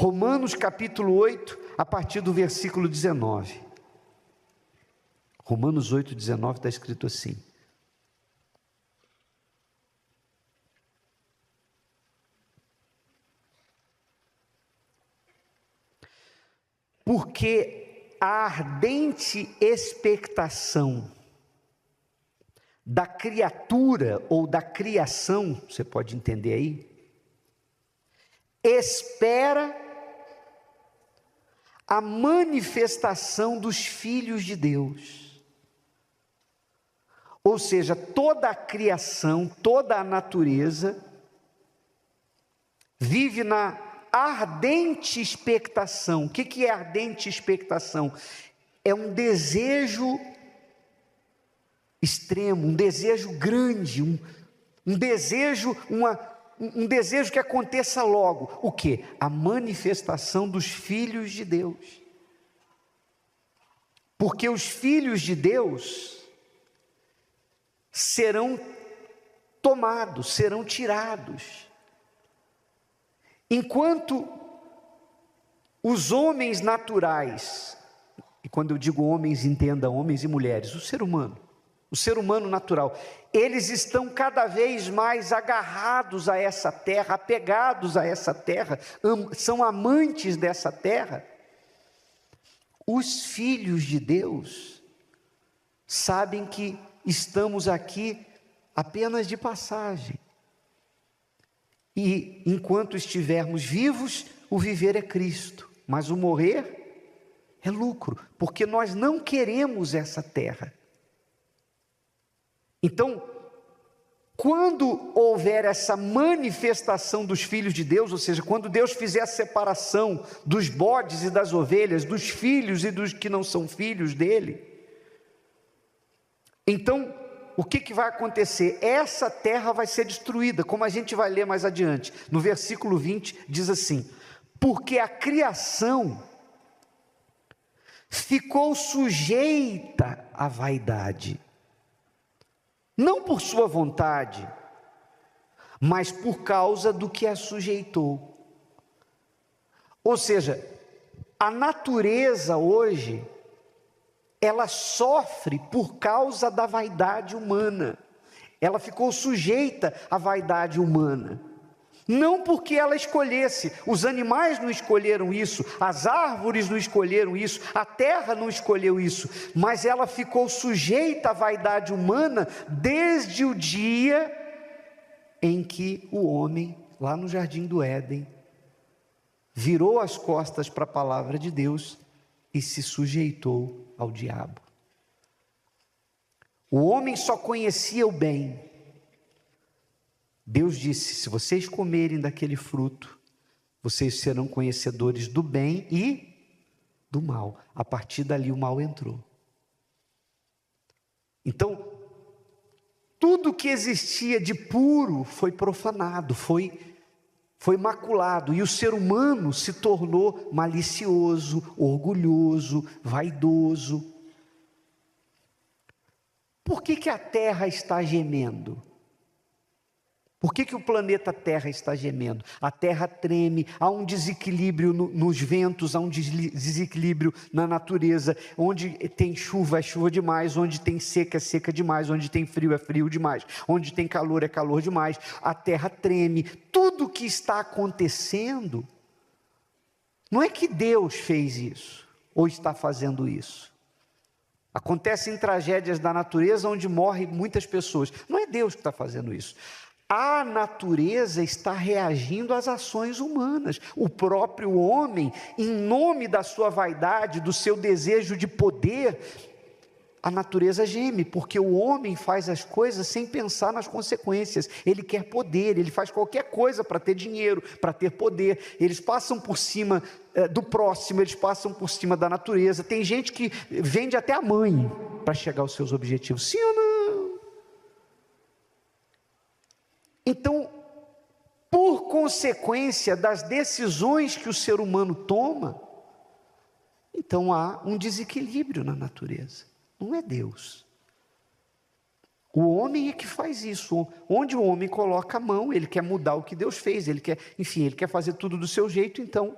Romanos capítulo 8, a partir do versículo 19. Romanos 8, 19 está escrito assim: porque a ardente expectação da criatura ou da criação, você pode entender aí, espera a manifestação dos filhos de Deus. Ou seja, toda a criação, toda a natureza vive na ardente expectação. O que é ardente expectação? É um desejo extremo, um desejo grande, um desejo que aconteça logo. O que? A manifestação dos filhos de Deus. Porque os filhos de Deus serão tomados, serão tirados. Enquanto os homens naturais, e quando eu digo homens, entenda homens e mulheres, o ser humano natural, eles estão cada vez mais agarrados a essa terra, apegados a essa terra, são amantes dessa terra. Os filhos de Deus sabem que estamos aqui apenas de passagem. E enquanto estivermos vivos, o viver é Cristo, mas o morrer é lucro, porque nós não queremos essa terra. Então, quando houver essa manifestação dos filhos de Deus, ou seja, quando Deus fizer a separação dos bodes e das ovelhas, dos filhos e dos que não são filhos dele, então, o que vai acontecer? Essa terra vai ser destruída, como a gente vai ler mais adiante. No versículo 20 diz assim: porque a criação ficou sujeita à vaidade, não por sua vontade, mas por causa do que a sujeitou. Ou seja, a natureza hoje, ela sofre por causa da vaidade humana. Ela ficou sujeita à vaidade humana. Não porque ela escolhesse, os animais não escolheram isso, as árvores não escolheram isso, a terra não escolheu isso, mas ela ficou sujeita à vaidade humana desde o dia em que o homem, lá no jardim do Éden, virou as costas para a palavra de Deus e se sujeitou ao diabo. O homem só conhecia o bem. Deus disse: se vocês comerem daquele fruto, vocês serão conhecedores do bem e do mal. A partir dali o mal entrou. Então, tudo que existia de puro foi profanado, foi maculado, e o ser humano se tornou malicioso, orgulhoso, vaidoso. Por que a terra está gemendo? Por que o planeta Terra está gemendo? A terra treme, há um desequilíbrio nos ventos, há um desequilíbrio na natureza. Onde tem chuva, é chuva demais. Onde tem seca, é seca demais. Onde tem frio, é frio demais. Onde tem calor, é calor demais. A terra treme. Tudo que está acontecendo, não é que Deus fez isso, ou está fazendo isso. Acontecem tragédias da natureza onde morrem muitas pessoas. Não é Deus que está fazendo isso. A natureza está reagindo às ações humanas. O próprio homem, em nome da sua vaidade, do seu desejo de poder, a natureza geme, porque o homem faz as coisas sem pensar nas consequências. Ele quer poder, ele faz qualquer coisa para ter dinheiro, para ter poder. Eles passam por cima do próximo, eles passam por cima da natureza. Tem gente que vende até a mãe para chegar aos seus objetivos. Sim ou não? Então, por consequência das decisões que o ser humano toma, então há um desequilíbrio na natureza. Não é Deus. O homem é que faz isso. Onde o homem coloca a mão, ele quer mudar o que Deus fez, ele quer fazer tudo do seu jeito, então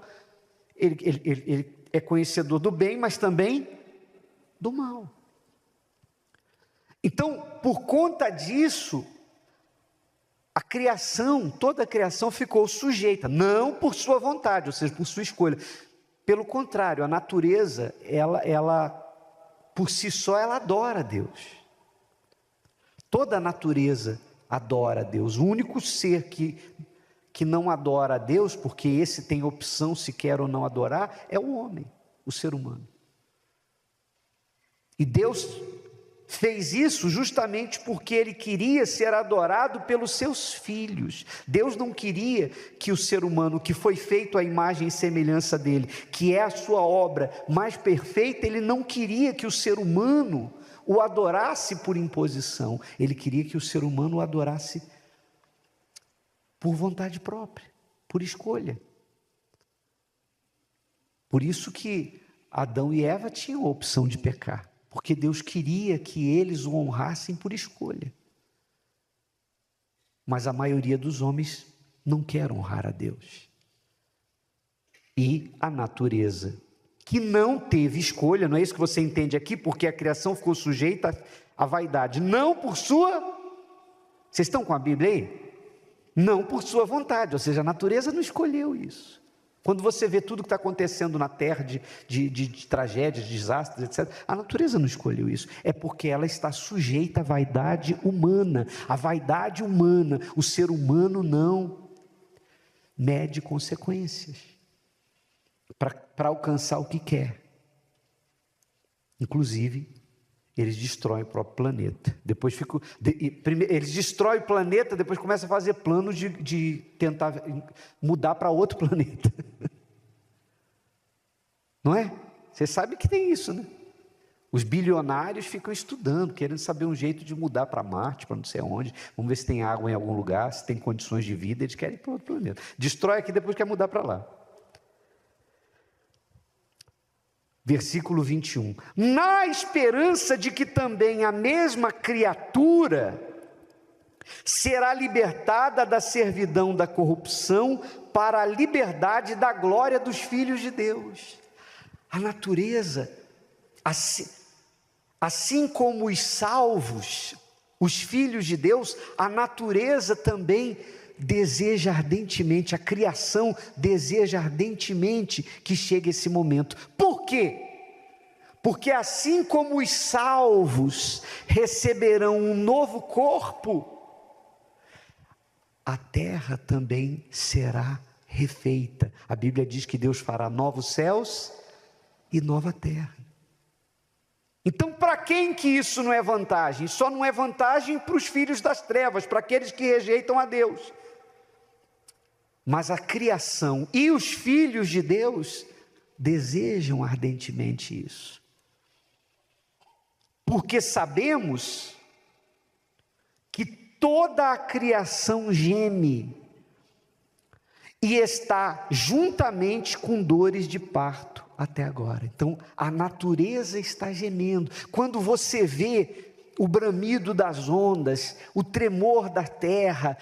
Ele é conhecedor do bem, mas também do mal. Então, por conta disso, a criação, toda a criação ficou sujeita, não por sua vontade, ou seja, por sua escolha. Pelo contrário, a natureza, ela por si só, ela adora a Deus. Toda a natureza adora a Deus. O único ser que não adora a Deus, porque esse tem opção se quer ou não adorar, é o homem, o ser humano. E Deus fez isso justamente porque Ele queria ser adorado pelos seus filhos. Deus não queria que o ser humano, que foi feito à imagem e semelhança dEle, que é a sua obra mais perfeita, Ele não queria que o ser humano o adorasse por imposição. Ele queria que o ser humano o adorasse por vontade própria, por escolha. Por isso que Adão e Eva tinham a opção de pecar, porque Deus queria que eles o honrassem por escolha. Mas a maioria dos homens não quer honrar a Deus. E a natureza, que não teve escolha, não é isso que você entende aqui, porque a criação ficou sujeita à vaidade, não por sua... Vocês estão com a Bíblia aí? Não por sua vontade, ou seja, a natureza não escolheu isso. Quando você vê tudo que está acontecendo na terra, de tragédias, desastres, etc., a natureza não escolheu isso, é porque ela está sujeita à vaidade humana. A vaidade humana, o ser humano não mede consequências para alcançar o que quer. Inclusive, eles destroem o próprio planeta. Eles destroem o planeta, depois começam a fazer planos de tentar mudar para outro planeta. Não é? Você sabe que tem isso, né? Os bilionários ficam estudando, querendo saber um jeito de mudar para Marte, para não sei onde. Vamos ver se tem água em algum lugar, se tem condições de vida. Eles querem ir para outro planeta. Destrói aqui, depois quer mudar para lá. Versículo 21, na esperança de que também a mesma criatura será libertada da servidão da corrupção para a liberdade da glória dos filhos de Deus. A natureza, assim como os salvos, os filhos de Deus, a natureza também deseja ardentemente, a criação deseja ardentemente que chegue esse momento. Por quê? Porque assim como os salvos receberão um novo corpo, a terra também será refeita. A Bíblia diz que Deus fará novos céus e nova terra. Então, para quem que isso não é vantagem? Só não é vantagem para os filhos das trevas, para aqueles que rejeitam a Deus. Mas a criação e os filhos de Deus desejam ardentemente isso. Porque sabemos que toda a criação geme e está juntamente com dores de parto até agora. Então, a natureza está gemendo. Quando você vê o bramido das ondas, o tremor da terra,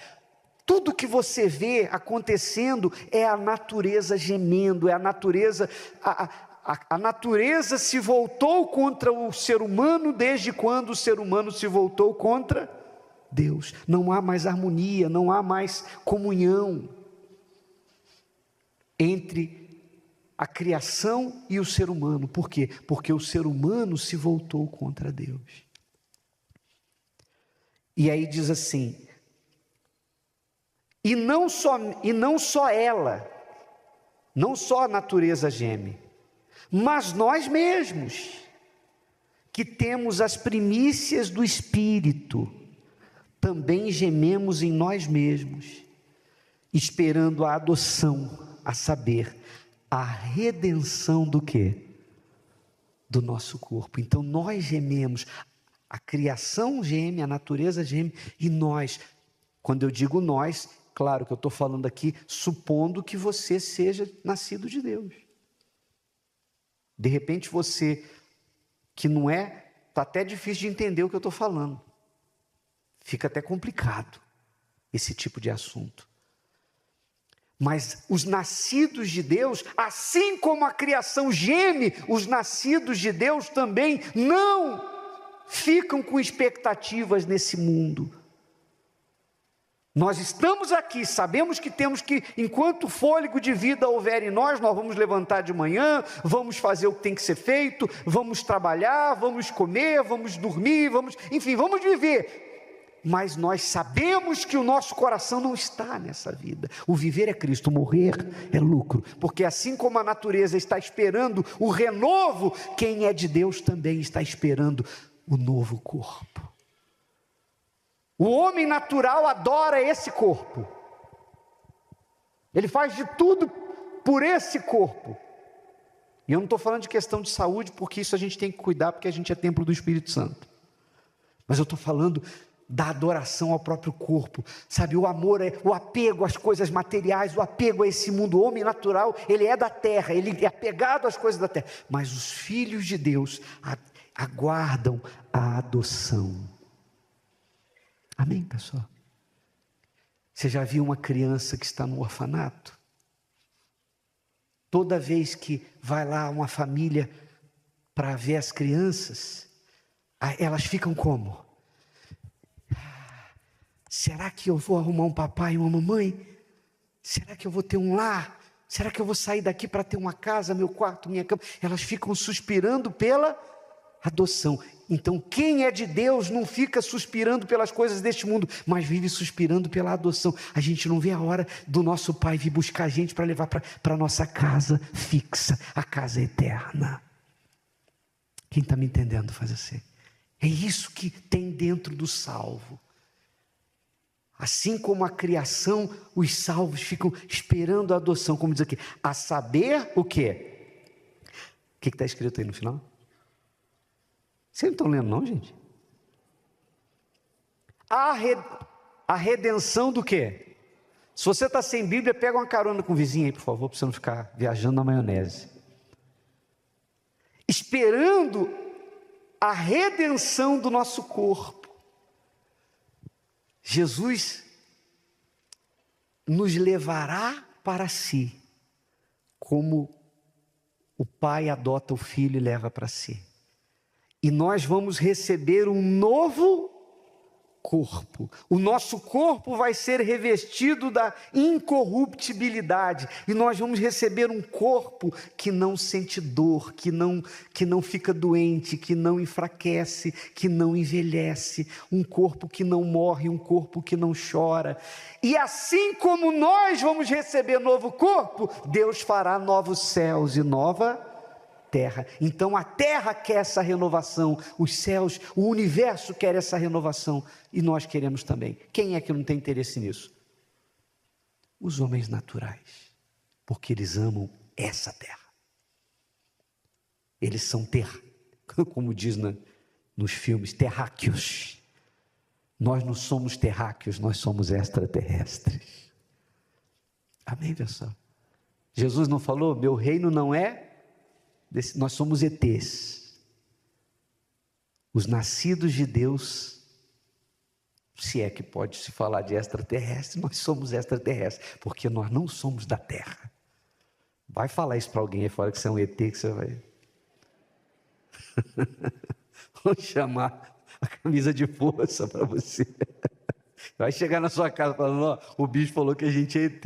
tudo que você vê acontecendo é a natureza gemendo, é a natureza, a natureza se voltou contra o ser humano desde quando o ser humano se voltou contra Deus. Não há mais harmonia, não há mais comunhão entre a criação e o ser humano. Por quê? Porque o ser humano se voltou contra Deus. E aí diz assim, e não só ela, não só a natureza geme, mas nós mesmos, que temos as primícias do Espírito, também gememos em nós mesmos, esperando a adoção, a saber, a redenção do quê? Do nosso corpo. Então nós gememos, a criação geme, a natureza geme, e nós, quando eu digo nós, claro que eu estou falando aqui, supondo que você seja nascido de Deus. De repente você, que não é, está até difícil de entender o que eu estou falando. Fica até complicado esse tipo de assunto. Mas os nascidos de Deus, assim como a criação geme, os nascidos de Deus também não ficam com expectativas nesse mundo. Nós estamos aqui, sabemos que temos que, enquanto fôlego de vida houver em nós vamos levantar de manhã, vamos fazer o que tem que ser feito, vamos trabalhar, vamos comer, vamos dormir, enfim, vamos viver. Mas nós sabemos que o nosso coração não está nessa vida. O viver é Cristo, o morrer é lucro. Porque assim como a natureza está esperando o renovo, quem é de Deus também está esperando o novo corpo. O homem natural adora esse corpo. Ele faz de tudo por esse corpo. E eu não estou falando de questão de saúde, porque isso a gente tem que cuidar, porque a gente é templo do Espírito Santo. Mas eu estou falando da adoração ao próprio corpo, sabe, o amor, o apego às coisas materiais, o apego a esse mundo. O homem natural, ele é da terra, ele é apegado às coisas da terra, mas os filhos de Deus aguardam a adoção. Amém, pessoal? Você já viu uma criança que está no orfanato? Toda vez que vai lá uma família para ver as crianças, elas ficam como? Será que eu vou arrumar um papai e uma mamãe? Será que eu vou ter um lar? Será que eu vou sair daqui para ter uma casa, meu quarto, minha cama? Elas ficam suspirando pela adoção. Então quem é de Deus não fica suspirando pelas coisas deste mundo, mas vive suspirando pela adoção. A gente não vê a hora do nosso pai vir buscar a gente para levar para a nossa casa fixa, a casa eterna. Quem está me entendendo faz assim. É isso que tem dentro do salvo. Assim como a criação, os salvos ficam esperando a adoção, como diz aqui, a saber o quê? O que está escrito aí no final? Vocês não estão lendo não, gente? A redenção do quê? Se você está sem Bíblia, pega uma carona com o vizinho aí, por favor, para você não ficar viajando na maionese. Esperando a redenção do nosso corpo. Jesus nos levará para si, como o pai adota o filho e leva para si. E nós vamos receber um novo corpo. O nosso corpo vai ser revestido da incorruptibilidade. E nós vamos receber um corpo que não sente dor, que não fica doente, que não enfraquece, que não envelhece. Um corpo que não morre, um corpo que não chora. E assim como nós vamos receber novo corpo, Deus fará novos céus e nova terra. Então a terra quer essa renovação, os céus, o universo quer essa renovação, e nós queremos também. Quem é que não tem interesse nisso? Os homens naturais, porque eles amam essa terra. Eles são como diz nos filmes, terráqueos. Nós não somos terráqueos, nós somos extraterrestres. Amém, pessoal? Jesus não falou, meu reino não é nós somos ETs, os nascidos de Deus. Se é que pode se falar de extraterrestre, nós somos extraterrestres, porque nós não somos da terra. Vai falar isso para alguém aí fora que você é um ET, que você vai vou chamar a camisa de força para você. Vai chegar na sua casa falando, ó, o bicho falou que a gente é ET.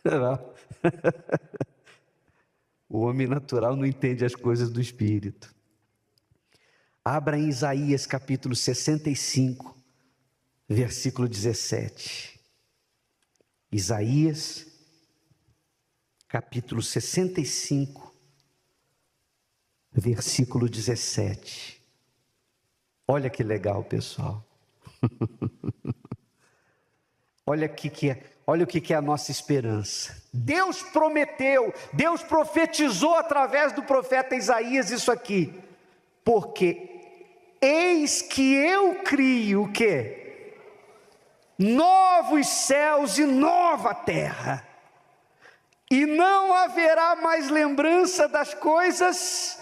Não. O homem natural não entende as coisas do Espírito. Abra em Isaías capítulo 65, versículo 17. Isaías capítulo 65, versículo 17. Olha que legal, pessoal. Olha o que é a nossa esperança. Deus prometeu, Deus profetizou através do profeta Isaías isso aqui. Porque eis que eu crio o quê? Novos céus e nova terra. E não haverá mais lembrança das coisas